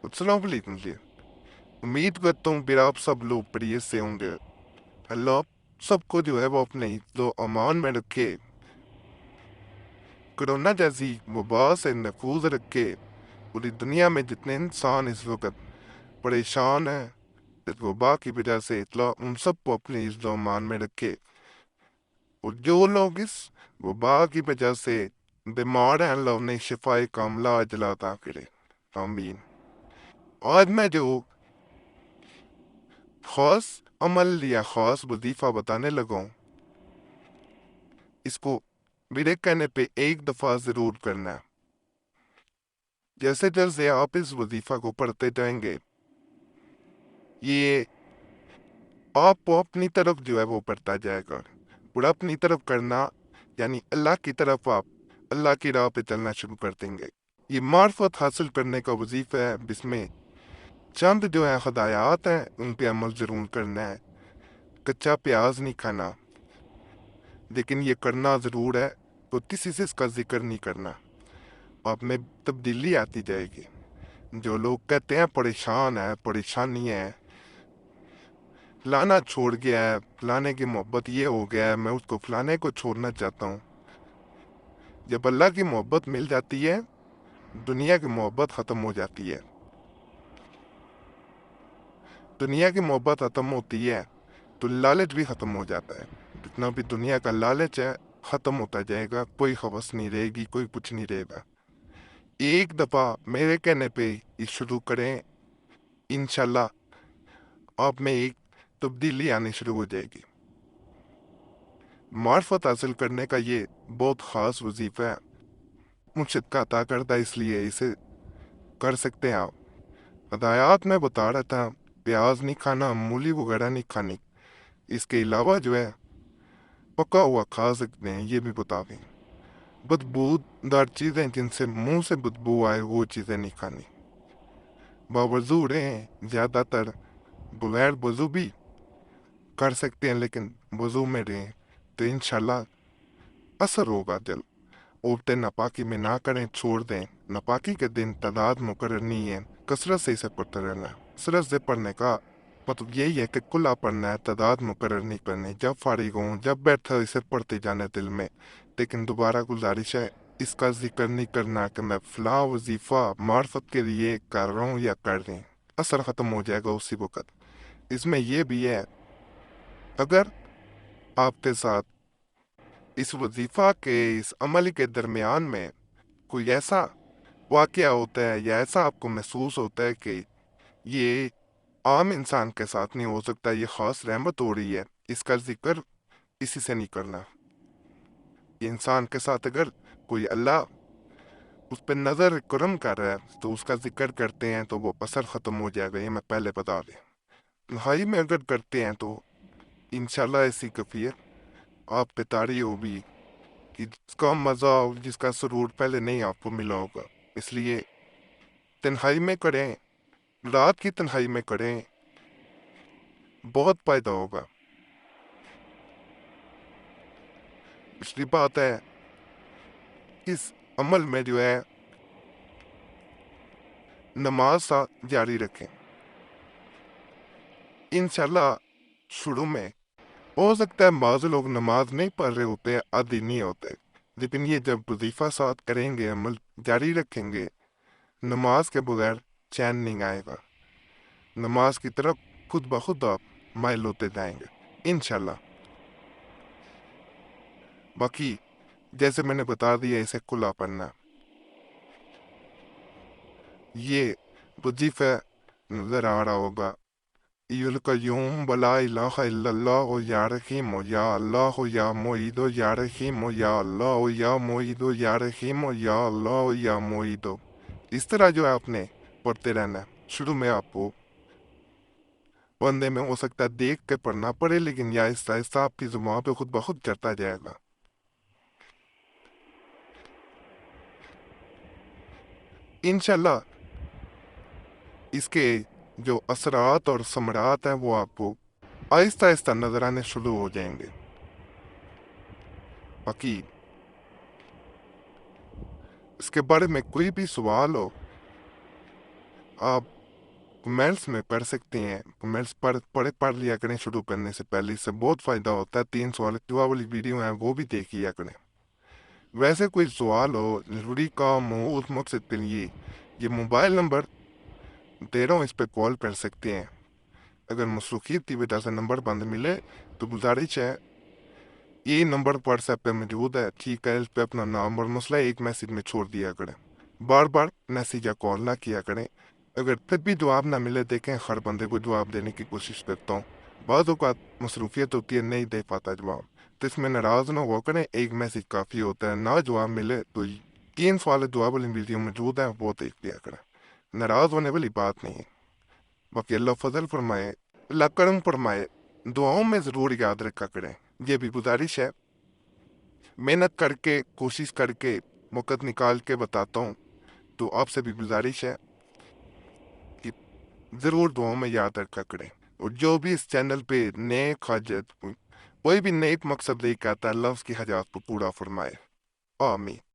السلام علیکم جی۔ امید کرتا ہوں پھر آپ سب لوگ بڑھیا سے ہوں گے۔ اللہ آپ سب کو جو ہے وہ اپنے حفظ و امان میں رکھے، کرونا جیسی وبا سے محفوظ رکھے۔ پوری دنیا میں جتنے انسان اس وقت پریشان ہیں اس وبا کی وجہ سے، اللہ ان سب کو اپنے حفظ و امان میں رکھے، اور جو لوگ اس وبا کی وجہ سے بیمار ہیں اللہ انہیں شفائے کاملہ عاجلہ عطا کرے، آمین۔ آج میں جو خاص عمل یا خاص وظیفہ بتانے لگا ہوں، اس کو میرے کہنے پہ ایک دفعہ ضرور کرنا ہے۔ جیسے جیسے آپ اس وظیفہ کو پڑھتے جائیں گے، یہ آپ کو اپنی طرف جو ہے وہ پڑھتا جائے گا، اور اپنی طرف کرنا یعنی اللہ کی طرف آپ اللہ کی راہ پہ چلنا شروع کر دیں گے۔ یہ معرفت حاصل کرنے کا وظیفہ ہے، جس میں چند جو ہے ہدایات ہیں ان پہ عمل ضرور کرنا ہے۔ کچا پیاز نہیں کھانا، لیکن یہ کرنا ضرور ہے، تو کسی سے اس کا ذکر نہیں کرنا، آپ میں تبدیلی آتی جائے گی۔ جو لوگ کہتے ہیں پریشان ہے، پریشانی ہے، فلانا چھوڑ گیا ہے، فلانے کی محبت یہ ہو گیا ہے، میں اس کو فلانے کو چھوڑنا چاہتا ہوں، جب اللہ کی محبت مل جاتی ہے دنیا کی محبت ختم ہو جاتی ہے۔ دنیا کی محبت ختم ہوتی ہے تو لالچ بھی ختم ہو جاتا ہے، جتنا بھی دنیا کا لالچ ہے ختم ہوتا جائے گا، کوئی ہوس نہیں رہے گی، کوئی کچھ نہیں رہے گا۔ ایک دفعہ میرے کہنے پہ یہ شروع کریں، انشاءاللہ آپ میں ایک تبدیلی آنی شروع ہو جائے گی۔ معرفت حاصل کرنے کا یہ بہت خاص وظیفہ ہے، مرشد کا عطا کردہ، اس لیے اسے کر سکتے ہیں آپ۔ ہدایات میں بتا رہا تھا، پیاز نہیں کھانا، مولی وغیرہ نہیں کھانی، اس کے علاوہ جو ہے پکا ہوا کھا سکتے ہیں، یہ بھی بتا دیں۔ بدبو دار چیزیں جن سے منہ سے بدبو آئے وہ چیزیں نہیں کھانی۔ باوضو رہیں، زیادہ تر بغیر وضو بھی کر سکتے ہیں، لیکن وضو میں رہیں تو انشاءاللہ اثر ہوگا جل۔ عورتیں ناپاکی میں نہ کریں، چھوڑ دیں۔ ناپاکی کے دن تعداد مقرر نہیں ہے، کثرت سے اسے پڑھتے رہنا ہے۔ کثرت سے پڑھنے کا مطلب یہی ہے کہ کھلا پڑھنا ہے، تعداد مقرر نہیں کرنی، جب فارغ ہوں جب بیٹھا اسے پڑھتے جانا دل میں۔ لیکن دوبارہ گزارش ہے، اس کا ذکر نہیں کرنا کہ میں فلاں وظیفہ معرفت کے لیے کر رہا ہوں یا کر رہی ہوں، اثر ختم ہو جائے گا اسی وقت۔ اس میں یہ بھی ہے، اگر آپ کے ساتھ اس وظیفہ کے اس عمل کے درمیان میں کوئی ایسا واقعہ ہوتا ہے یا ایسا آپ کو محسوس ہوتا ہے کہ یہ عام انسان کے ساتھ نہیں ہو سکتا، یہ خاص رحمت ہو رہی ہے، اس کا ذکر اسی سے نہیں کرنا۔ یہ انسان کے ساتھ اگر کوئی اللہ اس پہ نظر کرم کر رہا ہے تو اس کا ذکر کرتے ہیں تو وہ اثر ختم ہو جائے گا، یہ میں پہلے بتا دیں۔ تنہائی میں اگر کرتے ہیں تو انشاءاللہ ایسی کیفیت آپ پہ طاری ہوگی کہ جس کا مزہ جس کا سرور پہلے نہیں آپ کو ملا ہوگا۔ اس لیے تنہائی میں کریں، رات کی تنہائی میں کریں، بہت فائدہ ہوگا۔ پچھلی بات ہے، اس عمل میں جو ہے نماز ساتھ جاری رکھیں۔ انشاءاللہ شروع میں ہو سکتا ہے بعض لوگ نماز نہیں پڑھ رہے ہوتے، عادی نہیں ہوتے، لیکن یہ جب وظیفہ ساتھ کریں گے، عمل جاری رکھیں گے، نماز کے بغیر چین نہیں آئے گا، نماز کی طرف خود بخود آپ مائل ہوتے جائیں گے انشاءاللہ۔ باقی جیسے میں نے بتا دیا، اسے کھلا پڑھنا، یہ وظیفہ نظر آ رہا ہوگا۔ القیوم ولا الہ الا اللہ یا رحیم یا اللہ یا معید یا رحیم یا اللہ یا معید یا رحیم یا اللہ یا معید، اس طرح جو ہے آپ نے پڑھتے رہنا ہے۔ شروع میں آپ کو پڑھنے میں ہو سکتا ہے دیکھ کے پڑھنا پڑے، لیکن یا آہستہ آہستہ آپ کی زبان پہ خود بخود چڑھتا جائے گا۔ انشاءاللہ اس کے جو اثرات اور ثمرات ہیں وہ آپ کو آہستہ آہستہ نظر آنے شروع ہو جائیں گے۔ باقی اس کے بارے میں کوئی بھی سوال ہو آپ کمنٹس میں پڑھ سکتے ہیں، کمنٹس پڑھ لیا کریں شروع کرنے سے پہلے، اس سے بہت فائدہ ہوتا ہے۔ 3 سوال جواب والی ویڈیو ہیں وہ بھی دیکھ لیا کریں۔ ویسے کوئی سوال ہو، ضروری کام ہو، اس مقصد کے لیے یہ موبائل نمبر دے رہا ہوں، اس پہ کال کر سکتے ہیں۔ اگر مصروفیت کی وجہ سے نمبر بند ملے تو گزارش ہے، یہ نمبر واٹس ایپ پہ موجود ہے، ٹھیک ہے، اس پہ اپنا نام اور مسئلہ ایک میسیج میں چھوڑ دیا کریں، بار بار میسیج یا کال نہ کیا کریں۔ اگر پھر بھی جواب نہ ملے، دیکھیں ہر بندے کو جواب دینے کی کوشش کرتا ہوں، بعض اوقات مصروفیت ہوتی ہے نہیں دے پاتا جواب، تو اس میں ناراض نہ ہوا کریں، ایک میسیج کافی ہوتا ہے، نہ جواب ملے تو 3 سوال جواب والی ویڈیو موجود ہے وہ دیکھ لیا کریں، ناراض ہونے والی بات نہیں ہے۔ باقی اللہ فضل فرمائے، اللہ کرم فرمائے، دعاؤں میں ضرور یاد رکھا کریں، یہ بھی گزارش ہے، محنت کر کے کوشش کر کے وقت نکال کے بتاتا ہوں، تو آپ سے بھی گزارش ہے کہ ضرور دعاؤں میں یاد رکھا کریں، اور جو بھی اس چینل پہ نیک حاجت کوئی بھی نیک مقصد لے کے آتا ہے، اللہ اس کی حاجات کو پورا فرمائے، آمین۔